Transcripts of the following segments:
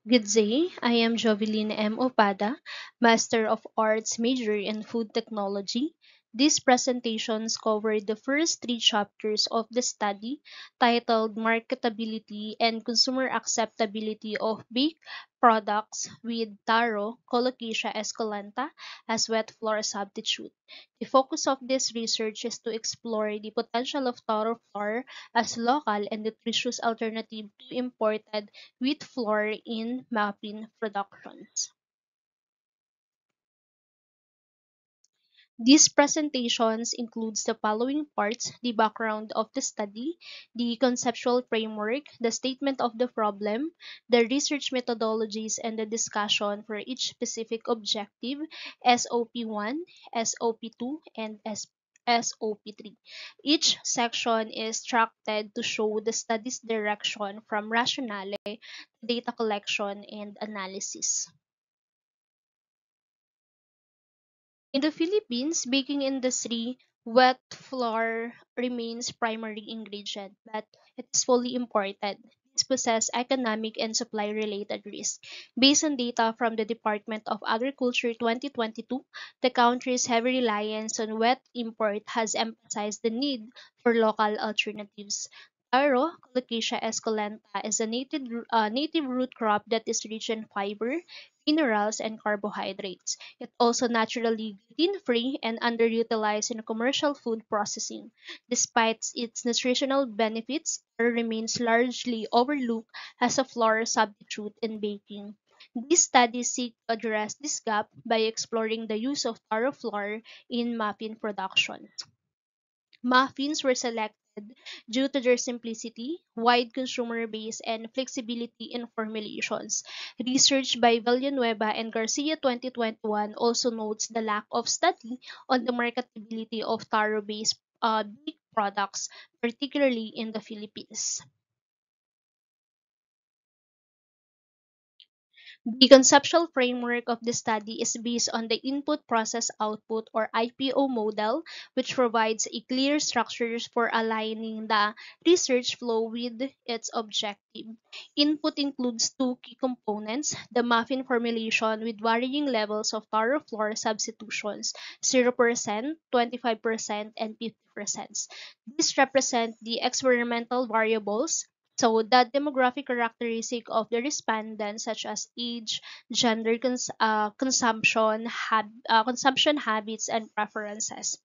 Good day. I am Jovelyn M. Opada, Master of Arts major in Food Technology. These presentations cover the first three chapters of the study titled Marketability and Consumer Acceptability of Baked Products with taro, Colocasia esculenta as wet flour substitute. The focus of this research is to explore the potential of taro flour as local and nutritious alternative to imported wheat flour in muffin productions. These presentations includes the following parts: the background of the study, the conceptual framework, the statement of the problem, the research methodologies, and the discussion for each specific objective, SOP1, SOP2, and SOP3. Each section is structured to show the study's direction from rationale to data collection and analysis. In the Philippines, baking industry, wet flour remains primary ingredient, but it is fully imported. This possess economic and supply related risk. Based on data from the Department of Agriculture 2022, the country's heavy reliance on wet import has emphasized the need for local alternatives. Taro, Colocasia esculenta, is a native root crop that is rich in fiber, minerals, and carbohydrates. It also naturally gluten-free and underutilized in commercial food processing. Despite its nutritional benefits, it remains largely overlooked as a flour substitute in baking. These studies seek to address this gap by exploring the use of taro flour in muffin production. Muffins were selected due to their simplicity, wide consumer base, and flexibility in formulations. Research by Villanueva and Garcia 2021 also notes the lack of study on the marketability of taro-based baked products, particularly in the Philippines. The conceptual framework of the study is based on the input process output or IPO model, which provides a clear structures for aligning the research flow with its objective. Input includes two key components: the muffin formulation with varying levels of taro flour substitutions, 0%, 25%, and 50%. These represent the experimental variables, so the demographic characteristic of the respondents, such as age, gender, consumption habits, and preferences.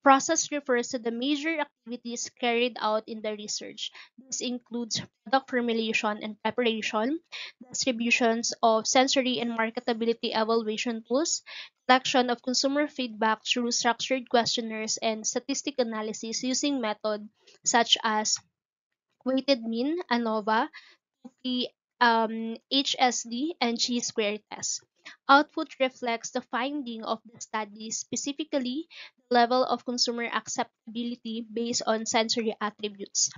Process refers to the major activities carried out in the research. This includes product formulation and preparation, distributions of sensory and marketability evaluation tools, collection of consumer feedback through structured questionnaires, and statistic analysis using methods such as weighted mean, ANOVA, the HSD, and chi-square test. Output reflects the finding of the study, specifically the level of consumer acceptability based on sensory attributes,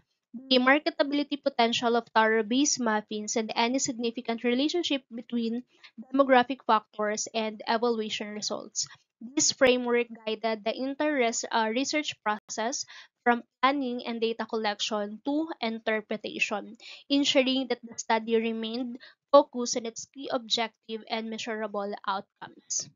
the marketability potential of taro-based muffins, and any significant relationship between demographic factors and evaluation results. This framework guided the entire research process from planning and data collection to interpretation, ensuring that the study remained focused on its key objective and measurable outcomes.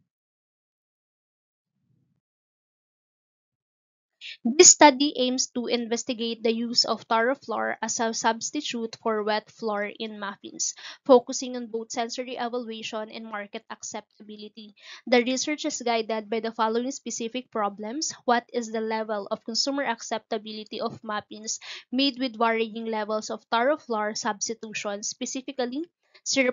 This study aims to investigate the use of taro flour as a substitute for wet flour in muffins, focusing on both sensory evaluation and market acceptability. The research is guided by the following specific problems: what is the level of consumer acceptability of muffins made with varying levels of taro flour substitution, specifically 0%,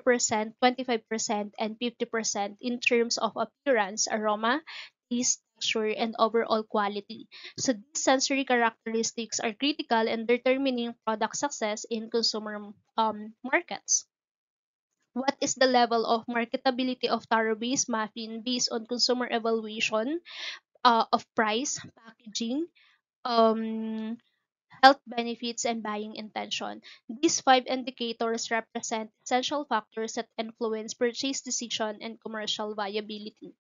25%, and 50% in terms of appearance, aroma, taste, texture, and overall quality. So these sensory characteristics are critical in determining product success in consumer markets. What is the level of marketability of taro-based muffin based on consumer evaluation of price, packaging, um, health benefits, and buying intention? These five indicators represent essential factors that influence purchase decision and commercial viability.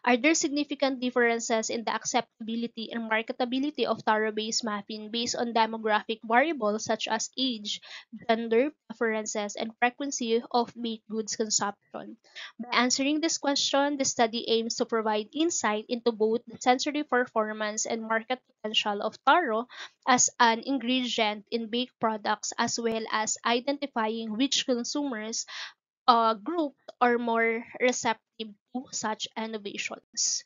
Are there significant differences in the acceptability and marketability of taro-based muffin based on demographic variables such as age, gender preferences, and frequency of baked goods consumption? By answering this question, the study aims to provide insight into both the sensory performance and market potential of taro as an ingredient in baked products, as well as identifying which consumers group are more receptive to such innovations.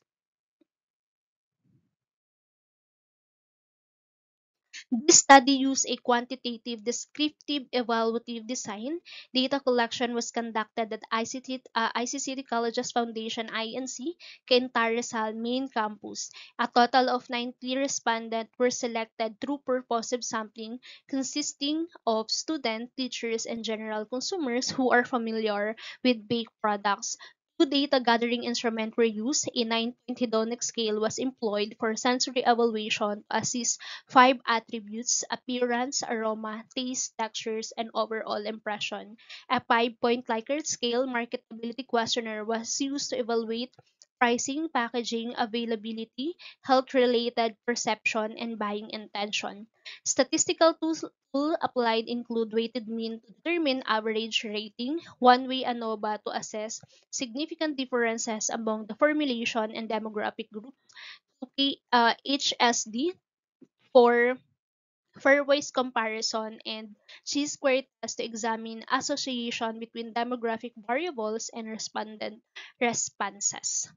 This study used a quantitative, descriptive, evaluative design. Data collection was conducted at ICCT Colleges Foundation INC, Quinta Rizal main campus. A total of 90 respondents were selected through purposive sampling, consisting of students, teachers, and general consumers who are familiar with baked products. Two data gathering instruments were used. A 9-point hedonic scale was employed for sensory evaluation to assess five attributes: appearance, aroma, taste, textures, and overall impression. A 5-point Likert scale marketability questionnaire was used to evaluate pricing, packaging, availability, health related perception, and buying intention. Statistical tools applied include weighted mean to determine average rating, one-way ANOVA to assess significant differences among the formulation and demographic groups, HSD for Fairways comparison, and chi-square test to examine association between demographic variables and respondent responses.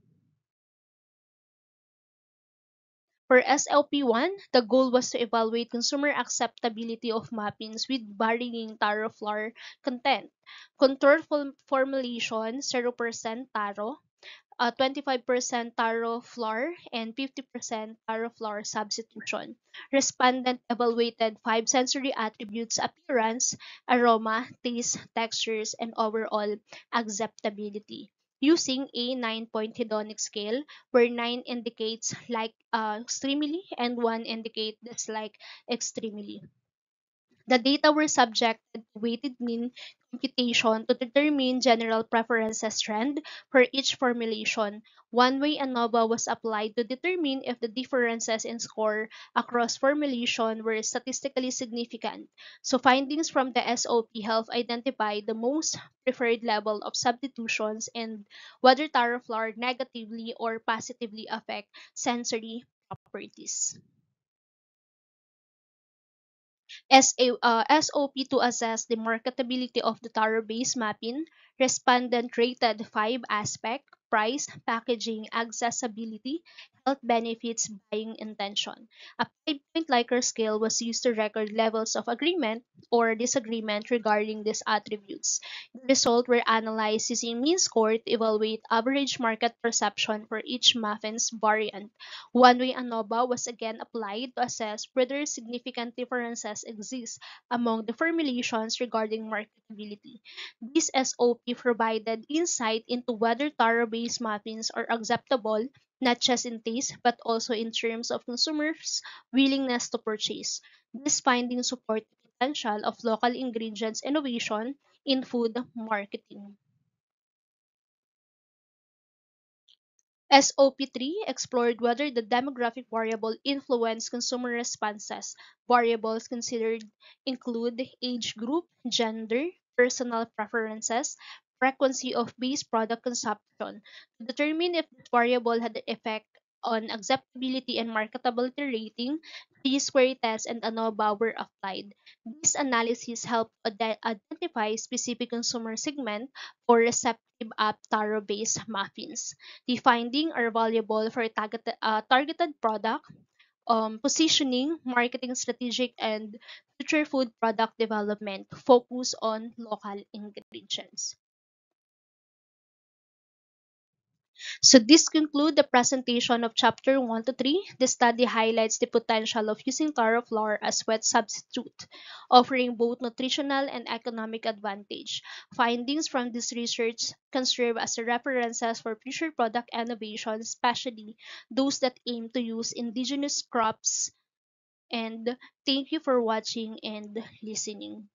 For SLP1, the goal was to evaluate consumer acceptability of muffins with varying taro flour content. Control formulation 0% taro, 25% taro flour, and 50% taro flour substitution. Respondent evaluated five sensory attributes: appearance, aroma, taste, textures, and overall acceptability. Using a 9-point hedonic scale, where 9 indicates like extremely and 1 indicates dislike extremely. The data were subjected to weighted mean computation to determine general preferences trend for each formulation. One-way ANOVA was applied to determine if the differences in score across formulation were statistically significant. So findings from the SOP help identify the most preferred level of substitutions and whether taroflor negatively or positively affect sensory properties. SOP to assess the marketability of the taro-based mapping, respondent rated five aspects: price, packaging, accessibility, health benefits, buying intention. A 5-point Likert scale was used to record levels of agreement or disagreement regarding these attributes. The results were analyzed using mean score to evaluate average market perception for each muffin's variant. One-way ANOVA was again applied to assess whether significant differences exist among the formulations regarding marketability. This SOP provided insight into whether taro-based muffins are acceptable not just in taste but also in terms of consumers' willingness to purchase. These findings support the potential of local ingredients innovation in food marketing. SOP3 explored whether the demographic variable influenced consumer responses. Variables considered include age group, gender, personal preferences, frequency of base product consumption. To determine if this variable had an effect on acceptability and marketability rating, T-square test and ANOVA were applied. These analyses helped identify specific consumer segment for receptive app taro-based muffins. The findings are valuable for targeted product positioning, marketing strategic, and future food product development. Focus on local ingredients. So this concludes the presentation of chapter 1 to 3. The study highlights the potential of using taro flour as wet substitute, offering both nutritional and economic advantage. Findings from this research can serve as references for future product innovation, especially those that aim to use indigenous crops. And thank you for watching and listening.